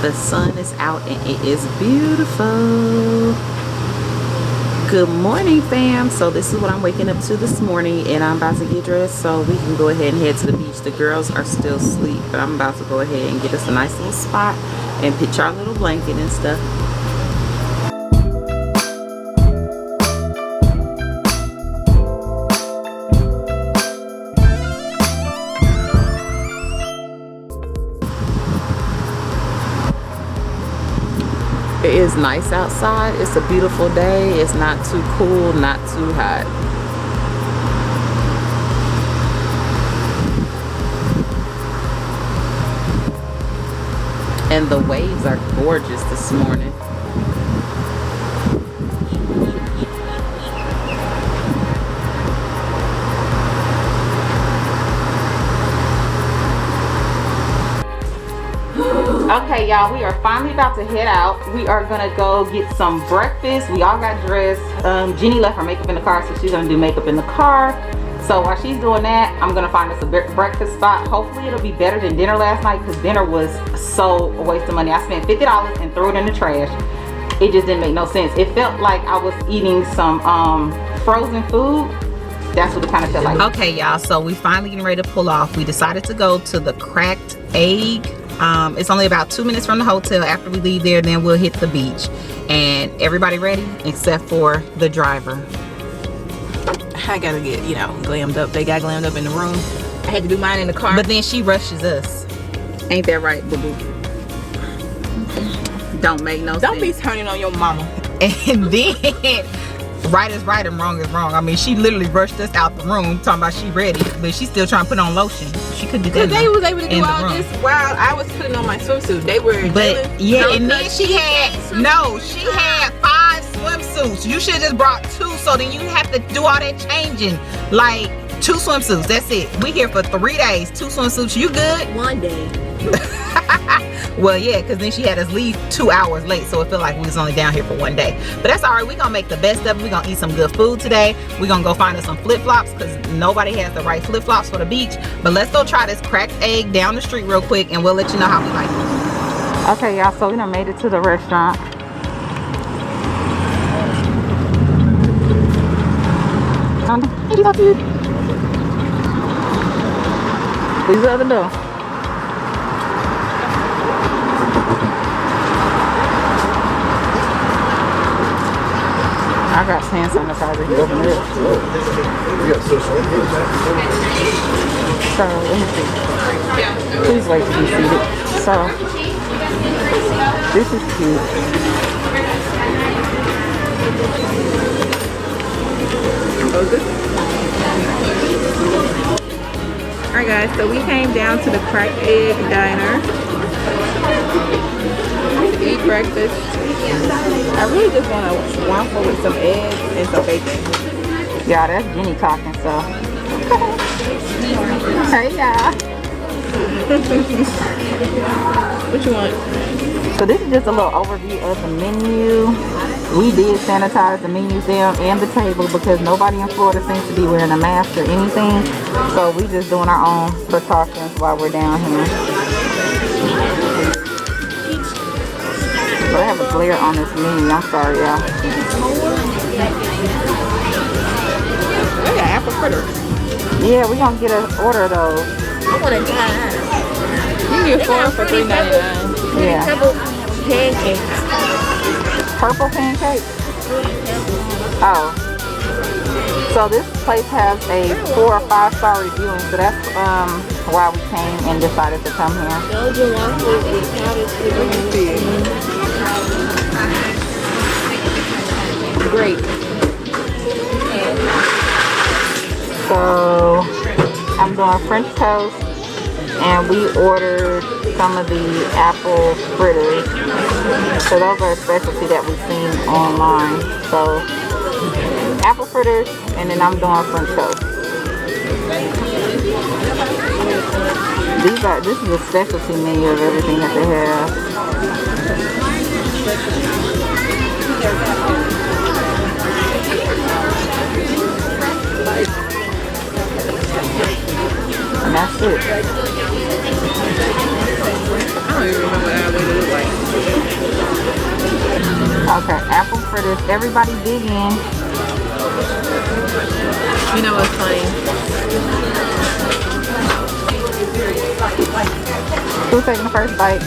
The sun is out and it is beautiful. Good morning, fam. So this is what I'm waking up to this morning, and I'm about to get dressed so we can go ahead and head to the beach. The girls are still asleep, but I'm about to go ahead and get us a nice little spot and pitch our little blanket and stuff. It is nice outside. It's a beautiful day. It's not too cool, not too hot. And the waves are gorgeous this morning. Okay, y'all, we are finally about to head out. We are gonna go get some breakfast. We all got dressed. Jenny left her makeup in the car, so she's gonna do makeup in the car. So while she's doing that, I'm gonna find us a breakfast spot. Hopefully it'll be better than dinner last night, because dinner was so a waste of money. I spent $50 and threw it in the trash. It just didn't make no sense. It felt like I was eating some frozen food. That's what it kind of felt like. Okay, y'all, so we finally getting ready to pull off. We decided to go to the Cracked Egg. It's only about 2 minutes from the hotel. After we leave there, then we'll hit the beach. And everybody ready except for the driver. I gotta get, glammed up. They got glammed up in the room. I had to do mine in the car. But then she rushes us. Ain't that right, boo-boo? Don't make no sense. Don't be turning on your mama. And then right is right and wrong is wrong. I mean, she literally rushed us out the room talking about she ready, but she's still trying to put on lotion. She could do that. They was able to do all this while I was putting on my swimsuit. They were and then she had 5 swimsuits. You should have just brought 2, so then you have to do all that changing. Like 2 swimsuits. That's it. We here for 3 days. 2 swimsuits. You good? 1 day. Well, yeah, because then she had us leave 2 hours late, so it felt like we was only down here for 1 day. But that's all right. We're going to make the best of it. We're going to eat some good food today. We're going to go find us some flip-flops, because nobody has the right flip-flops for the beach. But let's go try this Cracked Egg down the street real quick, and we'll let you know how we like it. Okay, y'all, so we done made it to the restaurant. Please the other door. I got hand sanitizer here. Open it up. So, let me see. Please wait to be seated. So, this is cute. Alright guys, so we came down to the Cracked Egg Diner to eat breakfast. I really just want a waffle with some eggs and some bacon. Yeah, that's Jenny talking, so. Hey, y'all. What you want? So this is just a little overview of the menu. We did sanitize the menus down and the table, because nobody in Florida seems to be wearing a mask or anything. So we just doing our own precautions while we're down here. But I have a glare on this menu. I'm sorry, y'all. I got apple fritter. Yeah, we're going to get an order of those. I want to try. You get 4 for $3.99. Yeah. Purple pancakes. Purple pancakes? Oh. So this place has a 4 or 5 star reviewing, so that's why we came and decided to come here. Belgian waffles with cottage cheese. Great. So I'm doing French toast, and we ordered some of the apple fritters. So those are a specialty that we've seen online. So apple fritters, and then I'm doing French toast. This is a specialty menu of everything that they have. And that's it. I don't even remember what I would look like. for this. Everybody dig in. You know what's funny? Who's taking the first bite?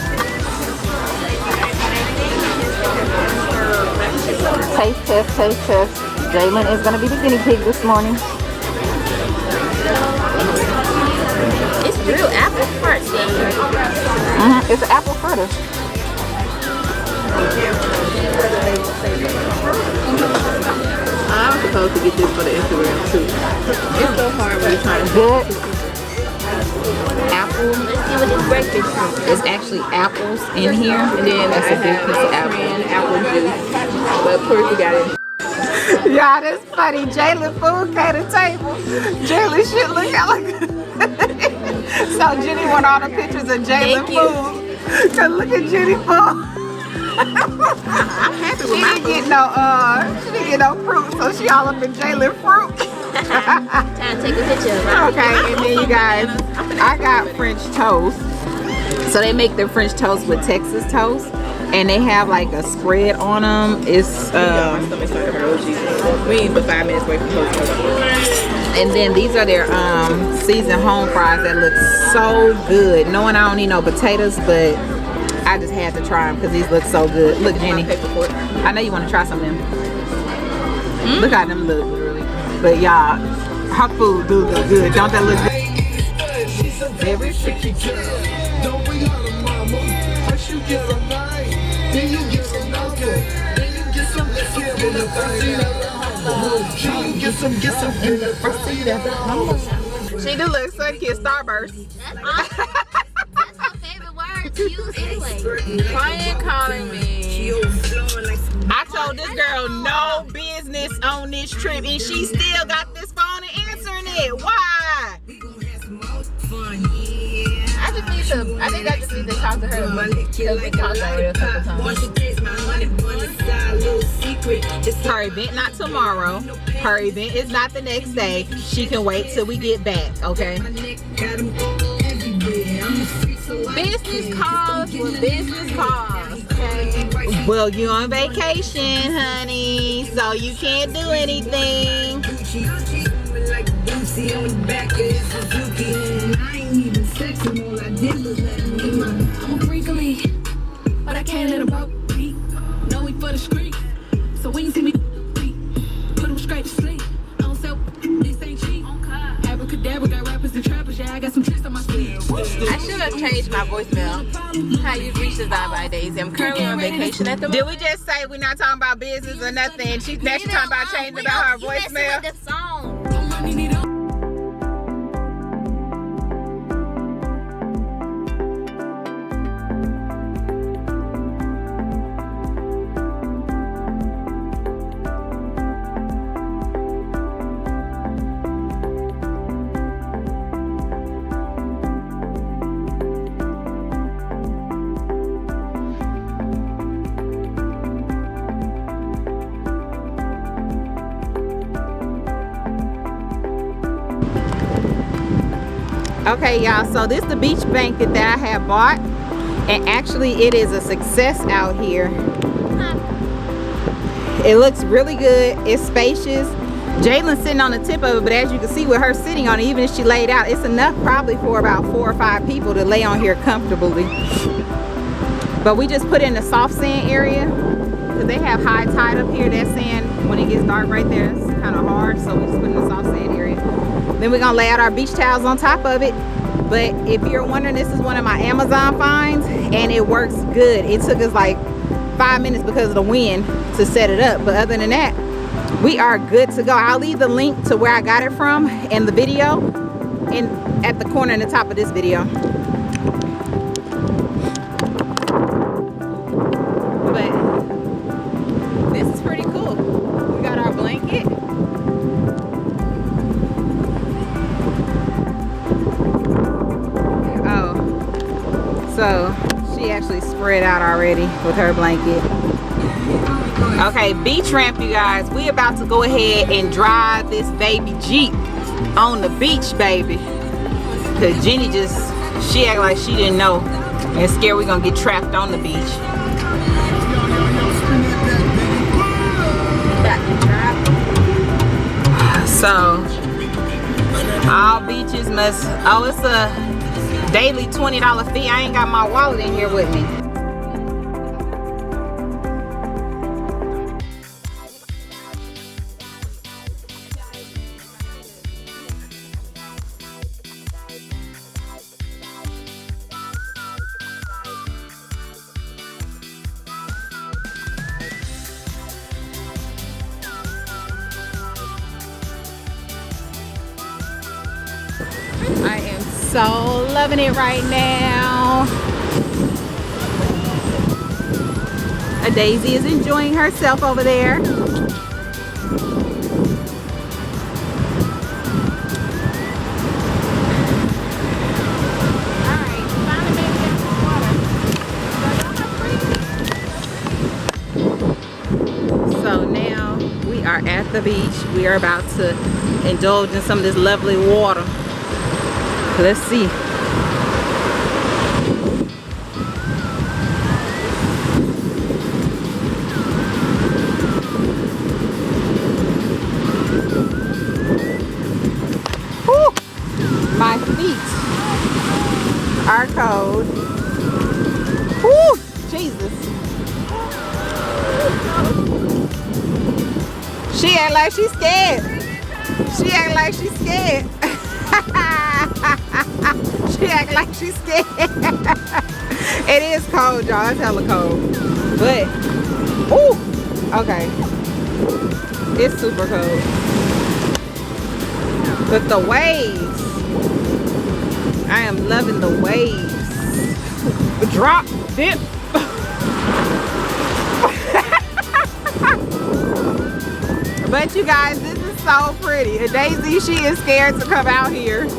Taste test, taste test. Jalen is going to be the guinea pig this morning. It's real apple parts in here. It's an apple fritter. I'm supposed to get this for the Instagram too. It's so hard when you're trying to Good. Apple. Let's see what this breakfast is. It's actually apples in here. And then That's a big piece of apple. apple juice. But of course we got it. Y'all, that's funny. Jalen food came to the table. Jalen shit look out like so Jenny want all the pictures of Jalen food. Cause look at Jenny food. I'm happy with She my didn't get no fruit, so she all up in Jalen fruit. Time to take a picture of it. Okay, and then you guys, I got French toast. So they make their French toast with Texas toast, and they have like a spread on them. It's we ain't but 5 minutes away from toast. and then these are their seasoned home fries that look so good. Knowing I don't need no potatoes, but I just had to try them because these look so good. Look, Jenny, I know you want to try some of them. Look how them look. But y'all, her food do look good. Don't that look good? Very tricky. Don't bring out a mama. First you get a night, then you get another. Then you get some in the first seat of the humble. Then you get some in the first seat of the humble. She do look so cute. Starburst. That's awesome. That's my favorite word to use anyway. Client calling me. I told this girl no business on this trip, and she still got this phone and answering it. Why? I think I just need to talk to her. Because we talked already a couple times. Her event not tomorrow. Her event is not the next day. She can wait till we get back, okay? Business calls with business calls, okay? Well, you on vacation, honey, so you can't do anything. I'm a freak of me, but I can't let him broke me. Know we for the street, so when you see me, put him straight to sleep. I don't sell, this ain't cheap. Abracadabra, got rappers and trappers, yeah, I got some tricks on my sleeve. I should have changed my voicemail. How you reach the vibe by Daisy. I'm currently on vacation at the Did moment. we just say we're not talking about business or nothing? Now she's talking about changing about her voicemail. The song. Okay, y'all, so this is the beach blanket that I have bought, and actually it is a success out here. It looks really good. It's spacious. Jalen's sitting on the tip of it, but as you can see with her sitting on it, even if she laid out, it's enough probably for about 4 or 5 people to lay on here comfortably. But we just put in the soft sand area because they have high tide up here. That sand, when it gets dark right there, it's kind of hard, so we just put in the soft sand area. Then we're gonna lay out our beach towels on top of it. But if you're wondering, this is one of my Amazon finds, and it works good. It took us like 5 minutes because of the wind to set it up, but other than that, we are good to go. I'll leave the link to where I got it from in the video and at the corner in the top of this video. But this is pretty cool. We got our blanket. Oh, so she actually spread out already with her blanket. Okay, beach ramp, you guys. We about to go ahead and drive this baby Jeep on the beach, baby. Cause Jenny she act like she didn't know and scared we're gonna get trapped on the beach. So all beaches must, oh, it's a daily $20 fee. I ain't got my wallet in here with me. I am so loving it right now. Daisy is enjoying herself over there. Alright, finally made it in the water. So now we are at the beach. We are about to indulge in some of this lovely water. Let's see. Whew. My feet are cold. Whew. Jesus. She act like she's scared. She act like she's scared. She act like she's scared. It is cold, y'all. It's hella cold. But, ooh, okay. It's super cold. But the waves, I am loving the waves. Drop, dip. But you guys, this is so pretty. And Daisy, she is scared to come out here.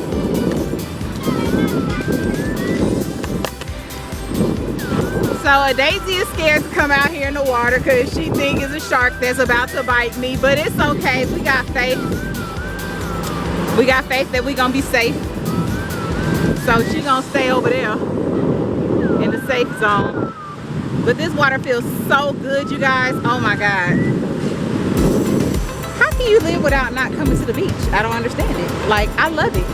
So Daisy is scared to come out here in the water because she thinks it's a shark that's about to bite me. But it's okay. We got faith. We got faith that we're going to be safe. So she's going to stay over there in the safe zone. But this water feels so good, you guys. Oh my God. How can you live without not coming to the beach? I don't understand it. Like, I love it.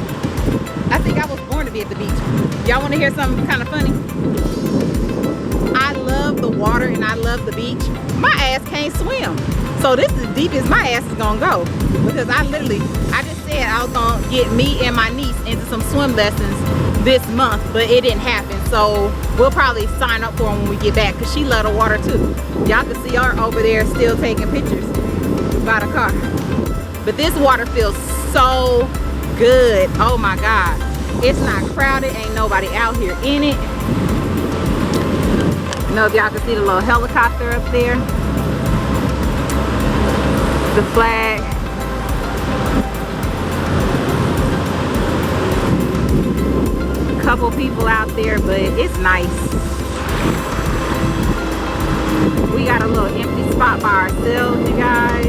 I think I was born to be at the beach. Y'all want to hear something kind of funny? I love the water and I love the beach. My ass can't swim. So this is as deep as my ass is going to go. Because I just said I was going to get me and my niece into some swim lessons this month. But it didn't happen. So we'll probably sign up for them when we get back. Because she loves the water too. Y'all can see her over there still taking pictures by the car. But this water feels so good. Oh my God. It's not crowded. Ain't nobody out here in it. I don't know if y'all can see the little helicopter up there. The flag. A couple people out there, but it's nice. We got a little empty spot by ourselves, you guys.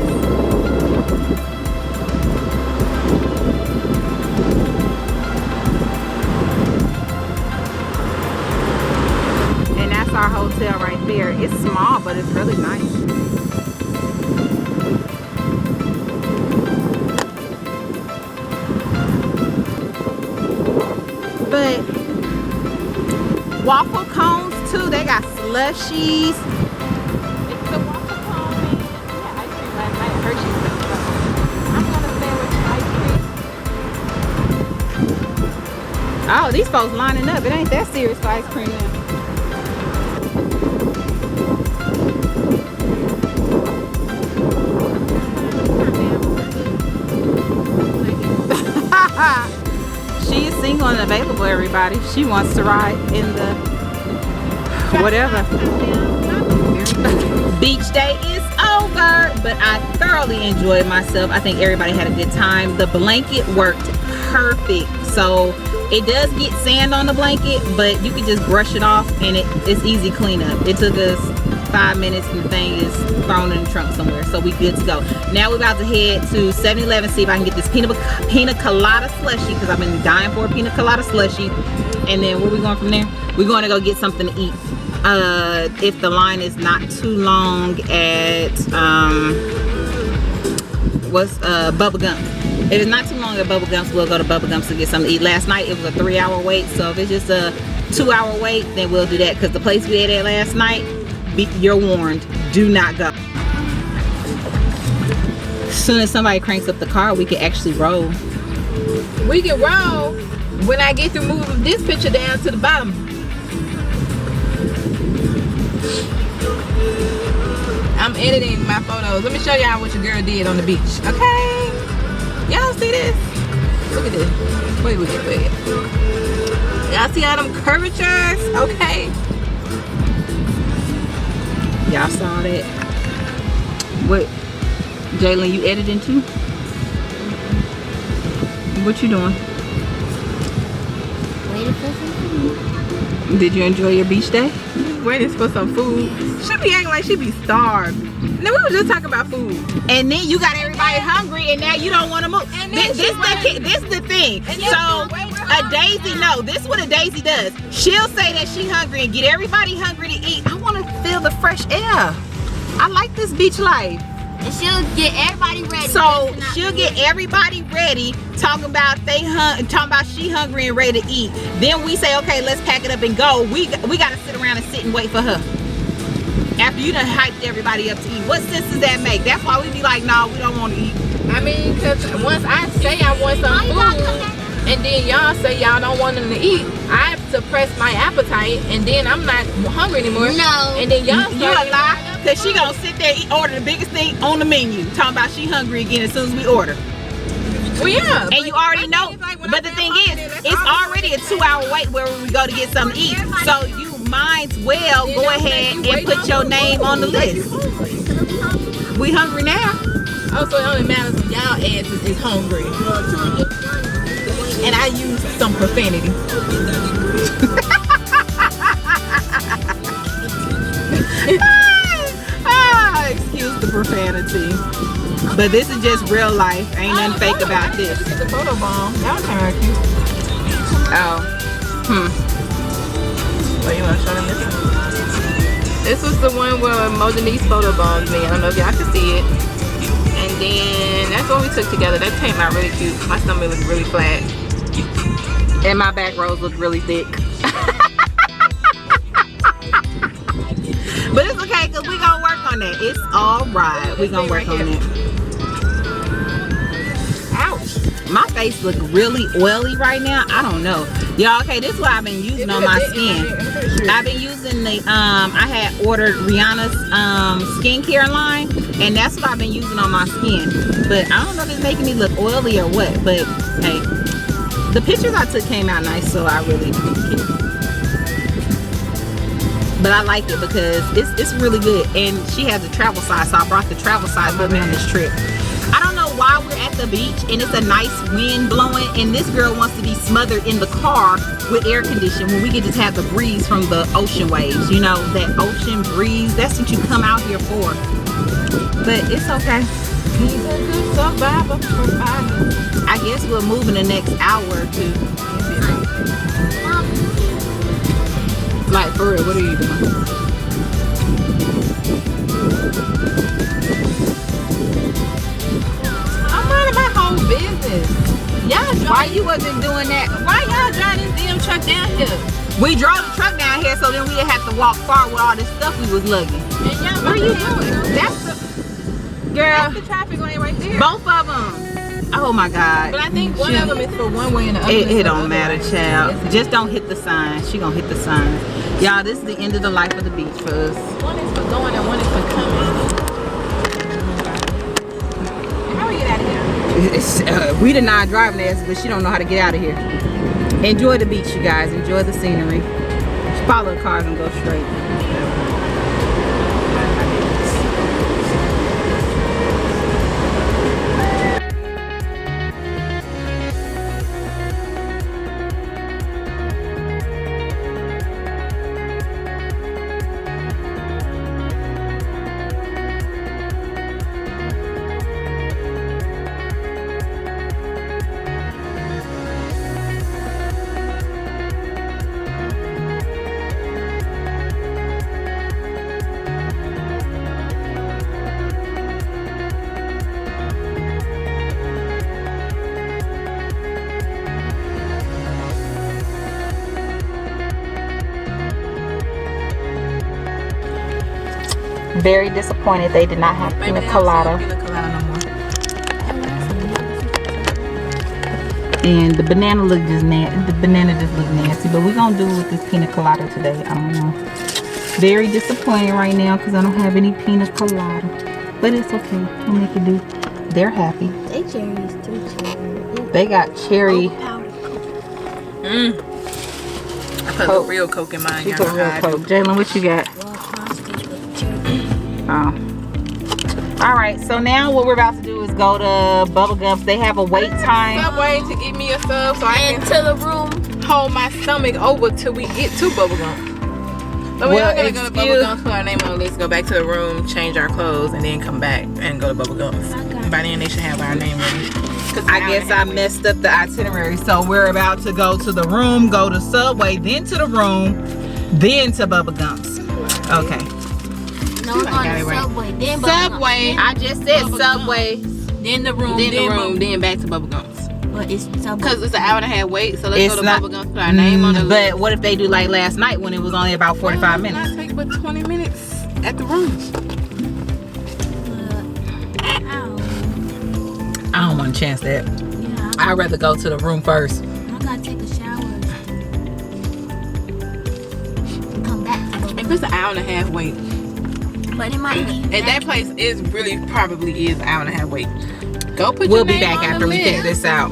And that's our hotel right there. It's small, but it's really nice. But waffle cones too. They got slushies. It's the waffle cone. Yeah, ice cream last night. Hershey's stuff. I'm gonna stay with ice cream. Oh, these folks lining up. It ain't that serious for ice cream now. She is single and available, everybody. She wants to ride in the whatever. Beach day is over, but I thoroughly enjoyed myself. I think everybody had a good time. The blanket worked perfect. So it does get sand on the blanket, but you can just brush it off and it's easy cleanup. It took us 5 minutes and the thing is thrown in the trunk somewhere. So we good to go. Now we're about to head to 7-Eleven, see if I can get this pina colada slushy, because I've been dying for a pina colada slushy. And then where we going from there? We're going to go get something to eat. If the line is not too long at Bubba Gum. If it's not too long at Bubblegums, we'll go to Bubblegums to get something to eat. Last night it was a 3-hour wait, so if it's just a 2-hour wait, then we'll do that. Because the place we ate at last night, you're warned, do not go. As soon as somebody cranks up the car, we can actually roll. We can roll when I get to move this picture down to the bottom. I'm editing my photos. Let me show y'all what your girl did on the beach. Okay? Y'all see this? Look at this. Wait. Y'all see all them curvatures? Okay. Y'all saw that? What? Jalen, you editing too? What you doing? Waiting for some food. Did you enjoy your beach day? Waiting for some food. She be acting like she be starved. Now we were just talking about food. And then you got everybody hungry, and now you don't want to move. This the thing. So a Daisy, no, this is what a Daisy does. She'll say that she hungry and get everybody hungry to eat. I want to feel the fresh air. I like this beach life. And she'll get everybody ready. So she'll get everybody ready, talking about she hungry and ready to eat. Then we say, okay, let's pack it up and go. We gotta sit around and sit and wait for her. After you done hyped everybody up to eat. What sense does that make? That's why we be like, no, we don't want to eat. I mean, because once I say I want some food, and then y'all say y'all don't want them to eat, I have to suppress my appetite, and then I'm not hungry anymore. No. And then y'all You a lie. Cause she gonna sit there and order the biggest thing on the menu, talking about she hungry again as soon as we order. Well, yeah. And you already know. But the thing is, it's already a 2-hour wait where we go to get something to eat. So you might as well go ahead and put your name on the list. We hungry now. Oh, so it only matters when y'all asses is hungry. And I use some profanity. Excuse the profanity. But this is just real life. Ain't nothing fake about this. Look at the photo bomb. That was kind of cute. Oh. Well, you want to show them this one? This was the one where Modenise photo bombed me. I don't know if y'all can see it. And then that's what we took together. That came out really cute. My stomach was really flat. And my back rows look really thick. But it's okay, because we're going to work on that. It's all right. We're going to work on it. Ouch. My face look really oily right now. I don't know. Y'all, okay, this is what I've been using on my skin. I've been using the, I had ordered Rihanna's skincare line. And that's what I've been using on my skin. But I don't know if it's making me look oily or what. But, hey, the pictures I took came out nice, so I really didn't care. But I like it because it's really good. And she has a travel size, so I brought the travel size with me on this trip. I don't know why we're at the beach and it's a nice wind blowing and this girl wants to be smothered in the car with air conditioning when we can just have the breeze from the ocean waves. You know, that ocean breeze, that's what you come out here for. But it's okay. He's a good survivor. I guess we'll move in the next hour or two. Like, for real, what are you doing? I'm minding my whole business. Y'all Why you wasn't doing that? Why y'all drive this damn truck down here? We drove the truck down here so then we didn't have to walk far with all this stuff we was lugging. And y'all, What are you doing? That's the... Girl, That's the traffic lane right there. both of them. Oh my God. But I think one of them is for one way and the other is It for don't the matter, other way. child. Just don't hit the sign. She gonna hit the sign. Y'all, this is the end of the life of the beach for us. One is for going and one is for coming. How do we get out of here? We did not driving ass, but she don't know how to get out of here. Enjoy the beach, you guys. Enjoy the scenery. Follow the cars and go straight. Very disappointed they did not have Maybe pina they don't colada. sell pina colada no more. And the banana look just the banana just look nasty, but we're gonna do with this pina colada today. I don't know. Very disappointed right now because I don't have any pina colada, but it's okay. We'll make it do. They're happy. They cherries too, cherry. They got cherry. I put the real Coke in mine. You put real Coke. Jalen, what you got? Oh. All right, so now what we're about to do is go to Bubblegums. They have a wait time. Subway to get me a sub so I can Into the room. hold my stomach over till we get to Bubblegums. So we are gonna go to Bubblegums, put our name on the list, go back to the room, change our clothes, and then come back and go to Bubblegums. By then they should have our name ready. I guess I messed up the itinerary. So we're about to go to the room, go to Subway, then to the room, then to Bubblegums. Okay. No, we're going to Subway. Then Subway. I just said Subway. Then the room. Then back to Bubblegums. But it's Subway. Because it's an hour and a half wait, so let's It's go to not- Bubblegums, put our name on the list. But what if they do like last night when it was only about 45 minutes? It take but 20 minutes at the room. I don't want to chance that. Yeah, I'd rather go to the room first. I gotta take a shower. Come back. If it's an hour and a half wait, But it might be. and that place is really probably is an hour and a half wait. Go put We'll your be name back on after the we list. figure this out.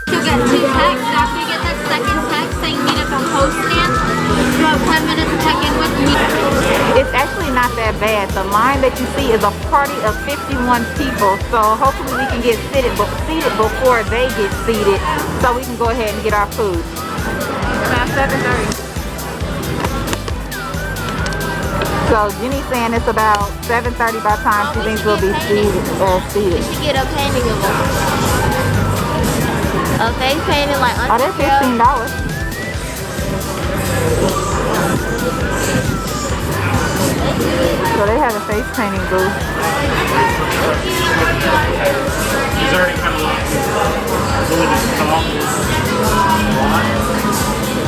Get two texts. After you get that second text saying meet up on post stand, you have 10 minutes to check in with me. It's actually not that bad. The line that you see is a party of 51 people. So hopefully we can get seated before they get seated so we can go ahead and get our food. About 7:30. So Jenny's saying it's about 7:30 by the time she thinks we'll be seated. We should get a painting of them. A face painting like Oh, that's $15. So they have a face painting booth. He's already kind of lost. So we just come off this lot.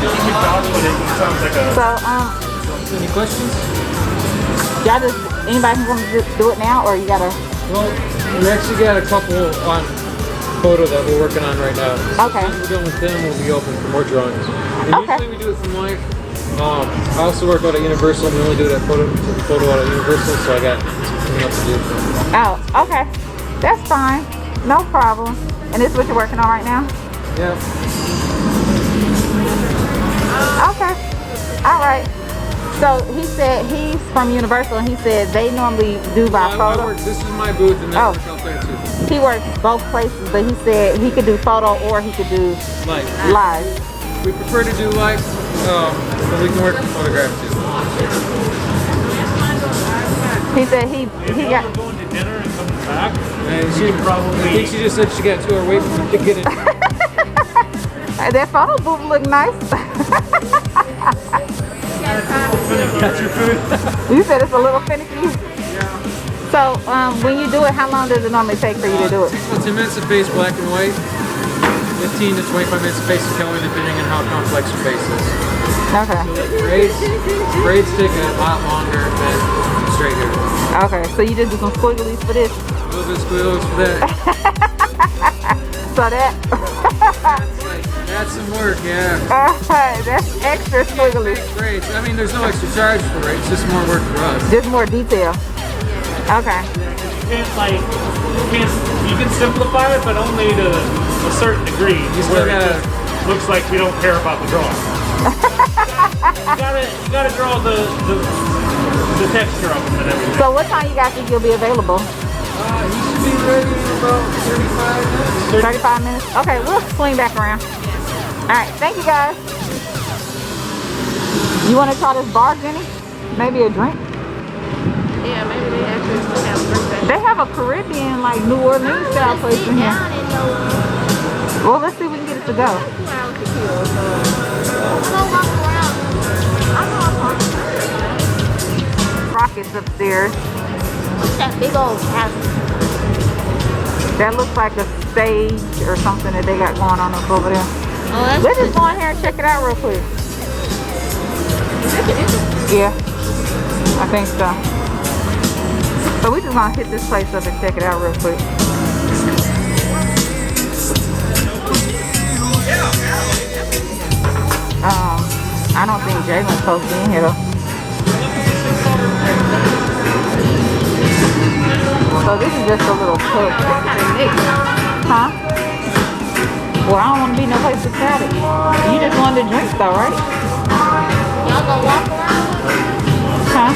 You can talk, but it sounds like a... So, Any questions? y'all just, anybody can come do it now, or you gotta? Well, we actually got a couple on photo that we're working on right now. Okay. Once we're done with them, we'll be open for more drawings. And Okay. usually we do it from life. I also work out at Universal. We only do that photo out at Universal, so I got something else to do. Oh, okay. That's fine. No problem. And this is what you're working on right now? Yep. Okay. All right. So he said he's from Universal, and he said they normally do by photo. This is my booth, and I work out there too. He works both places, but he said he could do photo or he could do live. We prefer to do live, but we can work on photograph too. He said he got. We're going to dinner and coming back. And I think she just said she got 2 hours wait for me to get in. That photo booth look nice. Got your food? You said it's a little finicky. So when you do it, how long does it normally take for you to do it? 10 minutes of face, black and white. 15 to 25 minutes of face and color, depending on how complex your face is. Okay. Braids take a lot longer than straight hair. Okay, so you just do some squigglies for this. A little bit of squiggles for that. So that. That's some work, yeah. That's extra squiggly. Braids. I mean, there's no extra charge for it. It's just more work for us. Just more detail. Okay. You can simplify it, but only to a certain degree. Where it just looks like we don't care about the drawing. you gotta draw the texture of them and everything. So what time you guys think you'll be available? You should be ready in about 35 minutes. 35 minutes? Okay, we'll swing back around. Alright, thank you guys. You want to try this bar, Jenny? Maybe a drink? Yeah, maybe they actually still have birthday. They have a Caribbean, like New Orleans style place in here. Well, let's see if we can get it to go. 2 hours to kill, so. I'm gonna walk around. I'm gonna walk around. Rockets upstairs. What's that big old house? That looks like a stage or something that they got going on up over there. Oh, that's Let's just go in here and check it out real quick. Yeah, I think so. So we just gonna hit this place up and check it out real quick. I don't think Jalen's supposed to be in here though. So this is just a little pub. Huh? Well, I don't want to be no place to crowd it. You just wanted to drink though, right? Y'all gonna walk around? Huh?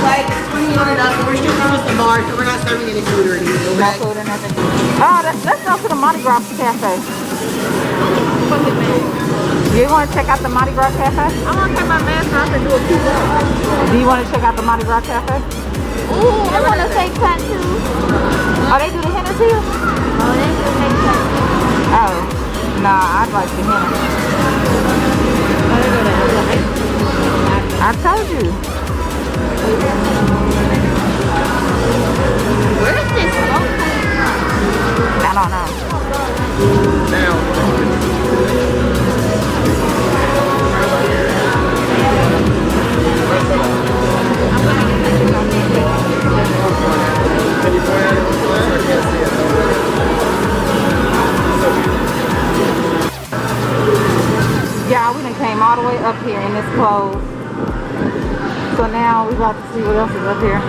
Like $21 up. We're still doing the bar, so we're not serving any food or anything. No food or nothing. Oh, let's go to the Mardi Gras Cafe. You want to check out the Mardi Gras Cafe? I want to take my mask off and do a pizza. Do you want to check out the Mardi Gras Cafe? Ooh, I wanna take tattoos. Oh, they do the henna too? Oh, they do take tattoos. Oh, nah, I'd like the henna. I told you. Where is this smoke coming from? I don't know. Yeah, we done came all the way up here and it's closed. So now we about to see what else is up here.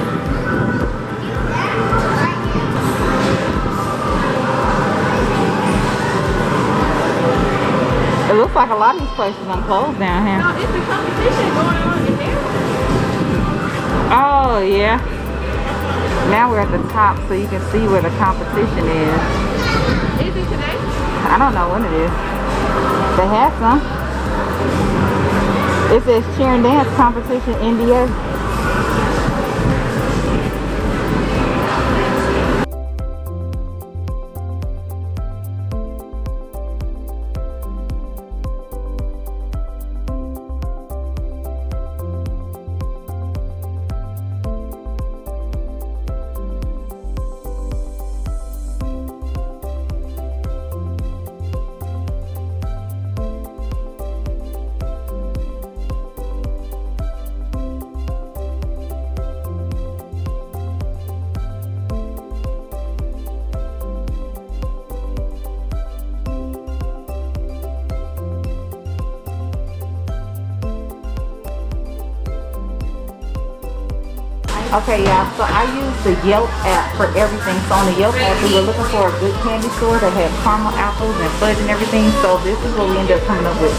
It looks like a lot of these places are closed down here. No, it's a competition going on in there. Oh yeah. Now we're at the top so you can see where the competition is. Is it today? I don't know when it is. They have some. It says cheer and dance competition NBA. Okay, y'all, so I use the Yelp app for everything. So on the Yelp app, we were looking for a good candy store that had caramel apples and fudge and everything. So this is what we ended up coming up with.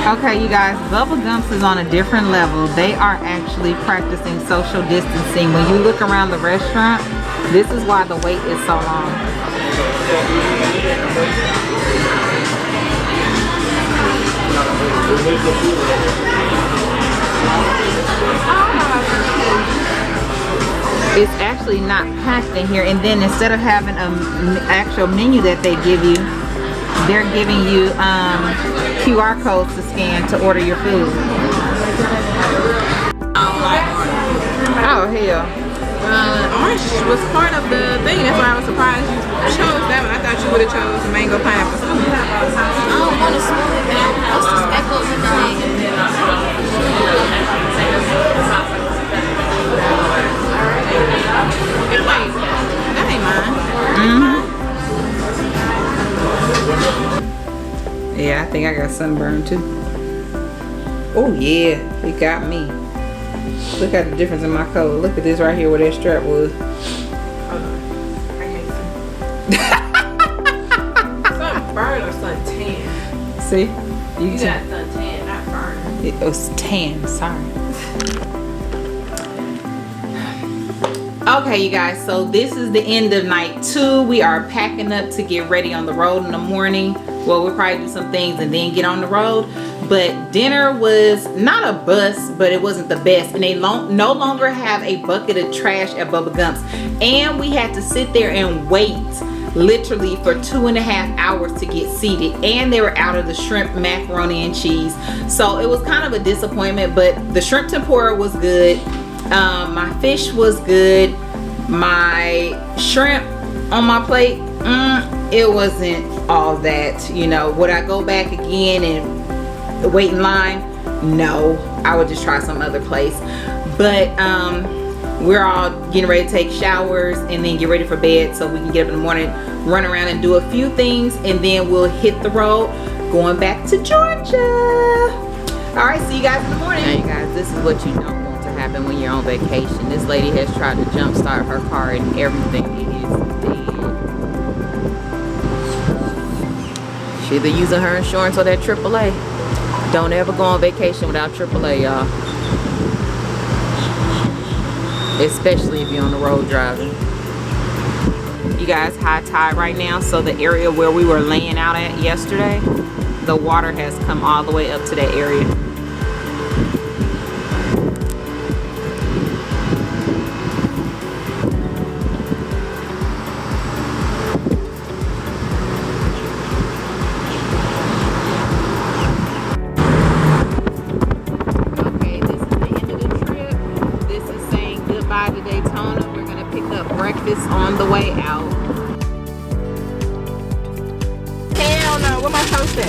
Okay, you guys, Bubble Gumps is on a different level. They are actually practicing social distancing. When you look around the restaurant, this is why the wait is so long. It's actually not packed in here, and then instead of having an actual menu that they give you, they're giving you QR codes to scan to order your food. Oh hell. Orange was part of the thing. That's why I was surprised you chose that one. I thought you would have chose the mango pineapple smoothie. I don't want to smoothie, man. What's this echo in the name? Wait, that ain't mine. Yeah, I think I got sunburn too. Oh yeah, it got me. Look at the difference in my color. Look at this right here where that strap was. Sunburn or suntan? See? You got suntan, not burn. It was tan, sorry. Okay, you guys, so this is the end of night 2. We are packing up to get ready on the road in the morning. Well, we'll probably do some things and then get on the road. But dinner was not a bust, but it wasn't the best. And they no longer have a bucket of trash at Bubba Gump's. And we had to sit there and wait literally for 2.5 hours to get seated. And they were out of the shrimp, macaroni, and cheese. So it was kind of a disappointment, but the shrimp tempura was good. My fish was good. My shrimp on my plate, it wasn't all that. You know, would I go back again and wait in line? No, I would just try some other place. But we're all getting ready to take showers and then get ready for bed so we can get up in the morning, run around and do a few things, and then we'll hit the road going back to Georgia. All right, see you guys in the morning. Now, you guys, this is what you don't want to happen when you're on vacation. This lady has tried to jump start her car and everything is dead. She's either using her insurance or that AAA. Don't ever go on vacation without AAA, y'all. Especially if you're on the road driving. You guys, high tide right now, so the area where we were laying out at yesterday, the water has come all the way up to that area. Okay, this is the end of the trip. This is saying goodbye to Daytona. We're gonna pick up breakfast on the way out. Hell no, where my toast at?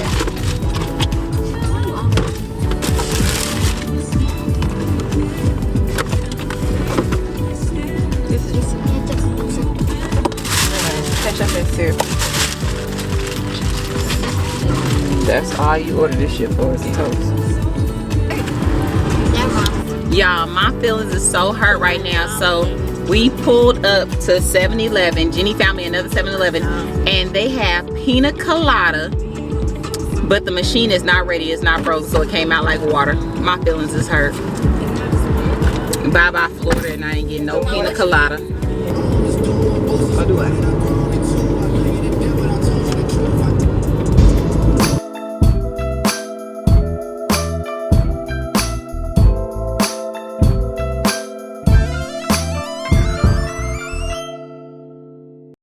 This is just ketchup and syrup. That's all you order this shit for is toast. Y'all, my feelings is so hurt right now. So we pulled up to 7-Eleven. Jenny found me another 7-Eleven, and they have pina colada, but the machine is not ready. It's not frozen, so it came out like water. My feelings is hurt. Bye bye Florida, and I ain't getting no pina colada. Or do I?